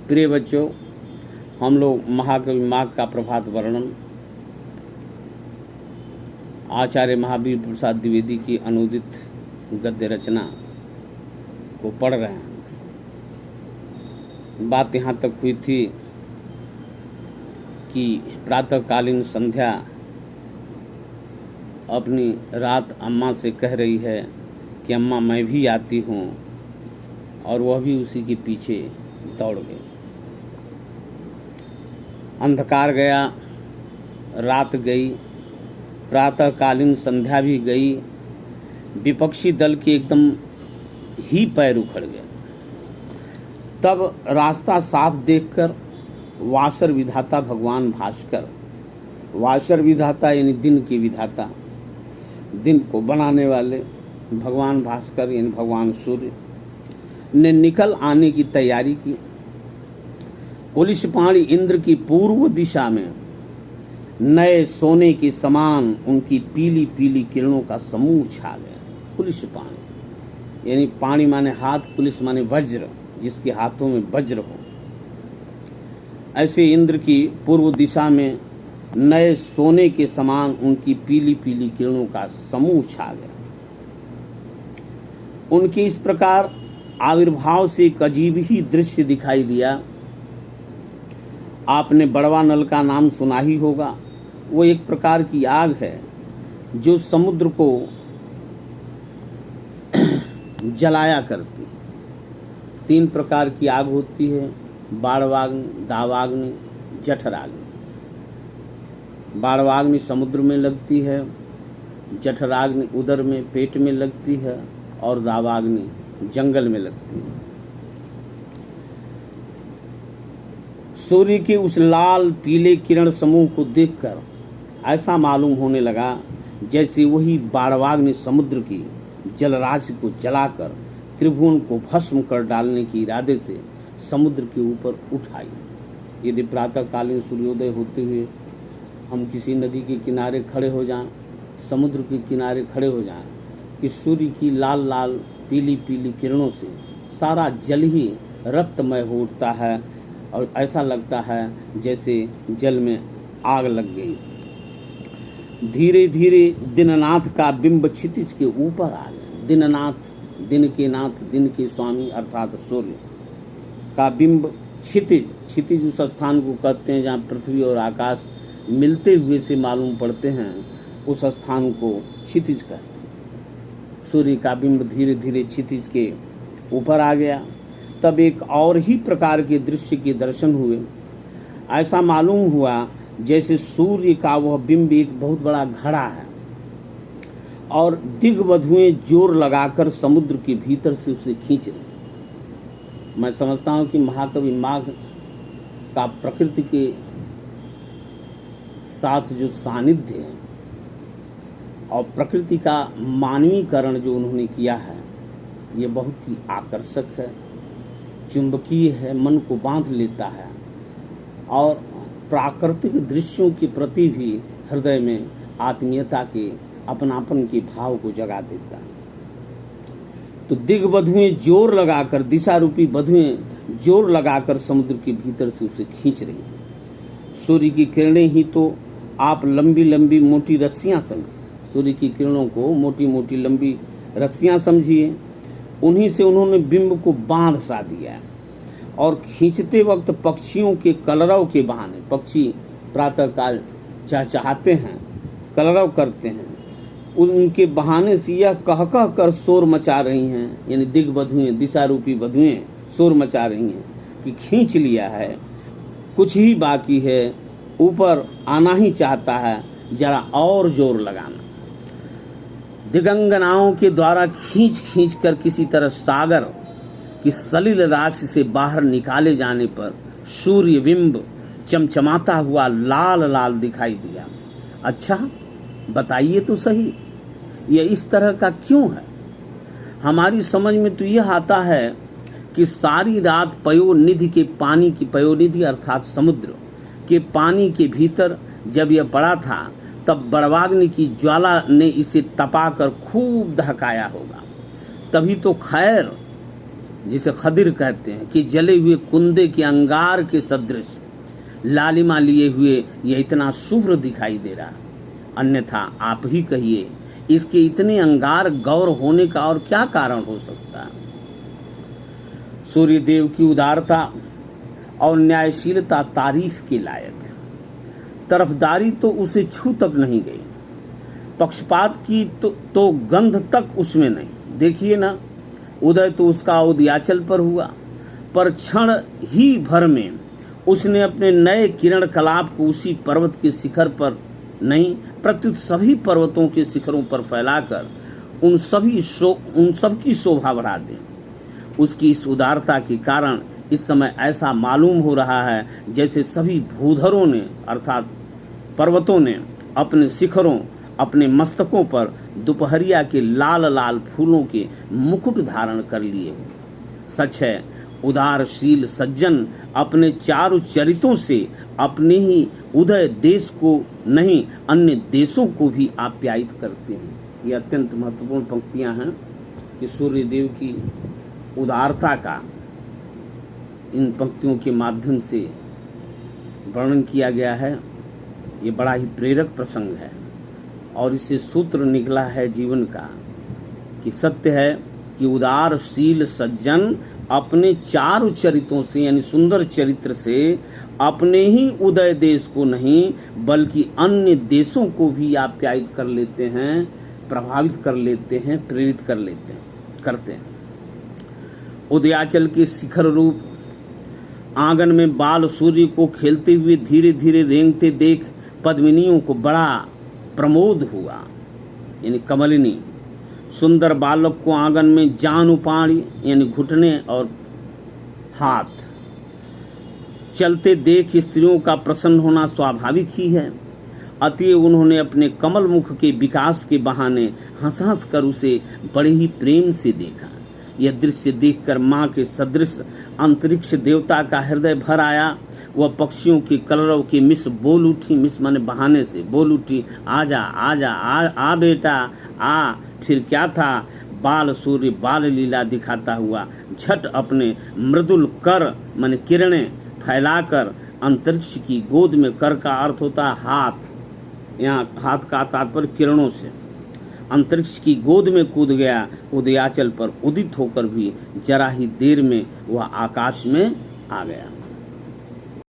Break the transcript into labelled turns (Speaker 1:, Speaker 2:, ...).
Speaker 1: प्रिय बच्चों, हम लोग महाकवि माघ का प्रभात वर्णन आचार्य महावीर प्रसाद द्विवेदी की अनुदित गद्य रचना को पढ़ रहे हैं। बात यहाँ तक हुई थी कि प्रातःकालीन संध्या अपनी रात अम्मा से कह रही है कि अम्मा मैं भी आती हूँ, और वह भी उसी के पीछे दौड़ गई। अंधकार गया, रात गई, प्रातःकालीन संध्या भी गई, विपक्षी दल के एकदम ही पैर उखड़ गए। तब रास्ता साफ देखकर वासर विधाता भगवान भास्कर, वासर विधाता यानी दिन के विधाता, दिन को बनाने वाले भगवान भास्कर यानी भगवान सूर्य ने निकल आने की तैयारी की। कुलिशपाणी इंद्र की पूर्व दिशा में नए सोने के समान उनकी पीली पीली किरणों का समूह छा गया। कुलिशपाणी यानी पाणी माने हाथ, कुलिश माने वज्र, जिसके हाथों में वज्र हो। ऐसे इंद्र की पूर्व दिशा में नए सोने के समान उनकी पीली पीली किरणों का समूह छा गया। उनके इस प्रकार आविर्भाव से एक अजीब ही दृश्य दिखाई दिया। आपने बड़वा नल का नाम सुना ही होगा। वो एक प्रकार की आग है जो समुद्र को जलाया करती। 3 प्रकार की आग होती है, बाणवाग्नि, दावाग्नि, जठराग्नि। बाणवाग्नि समुद्र में लगती है, जठराग्नि उदर में पेट में लगती है, और दावाग्नि जंगल में लगती है। सूर्य के उस लाल पीले किरण समूह को देखकर ऐसा मालूम होने लगा जैसे वही बाणवाग्नि समुद्र की जलराशि को जलाकर त्रिभुवन को भस्म कर डालने के इरादे से समुद्र के ऊपर उठ आई। यदि प्रातःकालीन सूर्योदय होते हुए हम किसी नदी के किनारे खड़े हो जाएं, समुद्र के किनारे खड़े हो जाएं, कि सूर्य की लाल लाल पीली पीली किरणों से सारा जल ही रक्तमय हो उठता है, और ऐसा लगता है जैसे जल में आग लग गई। धीरे धीरे दीननाथ का बिंब क्षितिज के ऊपर आ गया। दीननाथ, दिन के नाथ, दिन के स्वामी अर्थात सूर्य का बिंब क्षितिज, क्षितिज उस स्थान को कहते हैं जहाँ पृथ्वी और आकाश मिलते हुए से मालूम पड़ते हैं, उस स्थान को क्षितिज कहते हैं। सूर्य का बिंब धीरे धीरे क्षितिज के ऊपर आ गया। तब एक और ही प्रकार के दृश्य के दर्शन हुए। ऐसा मालूम हुआ जैसे सूर्य का वह बिंब एक बहुत बड़ा घड़ा है, और दिग्वधुएं जोर लगाकर समुद्र के भीतर से उसे खींच रहे। मैं समझता हूँ कि महाकवि माघ का प्रकृति के साथ जो सानिध्य है और प्रकृति का मानवीकरण जो उन्होंने किया है, ये बहुत ही आकर्षक है, चुंबकीय है, मन को बांध लेता है, और प्राकृतिक दृश्यों के प्रति भी हृदय में आत्मीयता के, अपनापन के भाव को जगा देता है। तो दिग्वधुएं जोर लगाकर, दिशा रूपी वधुएं जोर लगाकर समुद्र के भीतर से उसे खींच रही हैं। सूर्य की किरणें ही तो आप लंबी लंबी मोटी रस्सियां समझिए, सूर्य की किरणों को मोटी मोटी लंबी रस्सियां समझिए। उन्हीं से उन्होंने बिंब को बांध सा दिया, और खींचते वक्त पक्षियों के कलरव के बहाने, पक्षी प्रातःकाल चहचहाते हैं, कलरव करते हैं, उनके बहाने से यह कह कह कर शोर मचा रही हैं, यानी दिग्वधुएं, दिशा रूपी वधुएं शोर मचा रही हैं कि खींच लिया है, कुछ ही बाकी है, ऊपर आना ही चाहता है, जरा और जोर लगाना। दिगंगनाओं के द्वारा खींच खींच कर किसी तरह सागर की सलिल राशि से बाहर निकाले जाने पर सूर्य बिंब चमचमाता हुआ लाल लाल दिखाई दिया। अच्छा बताइए तो सही, यह इस तरह का क्यों है? हमारी समझ में तो यह आता है कि सारी रात पयोनिधि के पानी की, पयोनिधि अर्थात समुद्र के पानी के भीतर जब यह पड़ा था, तब बड़वाग्नि की ज्वाला ने इसे तपाकर खूब दहकाया होगा। तभी तो खैर जिसे खदिर कहते हैं, कि जले हुए कुंदे के अंगार के सदृश लालिमा लिए हुए यह इतना शुभ्र दिखाई दे रहा, अन्यथा आप ही कहिए इसके इतने अंगार गौर होने का और क्या कारण हो सकता है। सूर्य देव की उदारता और न्यायशीलता तारीफ के लायक, तरफदारी तो उसे छू तक नहीं गई, पक्षपात की तो गंध तक उसमें नहीं। देखिए ना, उदय तो उसका उदयाचल पर हुआ, पर क्षण ही भर में उसने अपने नए किरण कलाप को उसी पर्वत के शिखर पर नहीं, प्रत्युत सभी पर्वतों के शिखरों पर फैलाकर उन सब की शोभा बढ़ा दी। उसकी इस उदारता के कारण इस समय ऐसा मालूम हो रहा है जैसे सभी भूधरों ने अर्थात पर्वतों ने अपने शिखरों, अपने मस्तकों पर दोपहरिया के लाल लाल फूलों के मुकुट धारण कर लिए हो। सच है, उदारशील सज्जन अपने चारु चरितों से अपने ही उदय देश को नहीं, अन्य देशों को भी आप्यायित करते हैं। ये अत्यंत महत्वपूर्ण पंक्तियां हैं कि सूर्यदेव की उदारता का इन पंक्तियों के माध्यम से वर्णन किया गया है। ये बड़ा ही प्रेरक प्रसंग है और इससे सूत्र निकला है जीवन का कि सत्य है कि उदारशील सज्जन अपने चारु चरित्रों से यानी सुंदर चरित्र से अपने ही उदय देश को नहीं बल्कि अन्य देशों को भी आप्यायित कर लेते हैं, प्रभावित कर लेते हैं, प्रेरित करते हैं। उदयाचल के शिखर रूप आंगन में बाल सूर्य को खेलते हुए धीरे धीरे रेंगते देख पद्मिनियों को बड़ा प्रमोद हुआ। यानी कमलिनी सुंदर बालक को आंगन में जान उपाड़ी यानी घुटने और हाथ चलते देख स्त्रियों का प्रसन्न होना स्वाभाविक ही है। अतएव उन्होंने अपने कमल मुख के विकास के बहाने हंस हंस कर उसे बड़े ही प्रेम से देखा। यह दृश्य देखकर माँ के सदृश अंतरिक्ष देवता का हृदय भर आया। वह पक्षियों के कलरव की मिस बोल उठी, मिस माने बहाने से बोल उठी, आजा आजा आ बेटा आ। फिर क्या था, बाल सूर्य बाल लीला दिखाता हुआ झट अपने मृदुल कर माने किरणें फैलाकर अंतरिक्ष की गोद में, कर का अर्थ होता है हाथ, यहाँ हाथ का तात्पर्य किरणों से, अंतरिक्ष की गोद में कूद गया। उदयाचल पर उदित होकर भी जरा ही देर में वह आकाश में आ गया।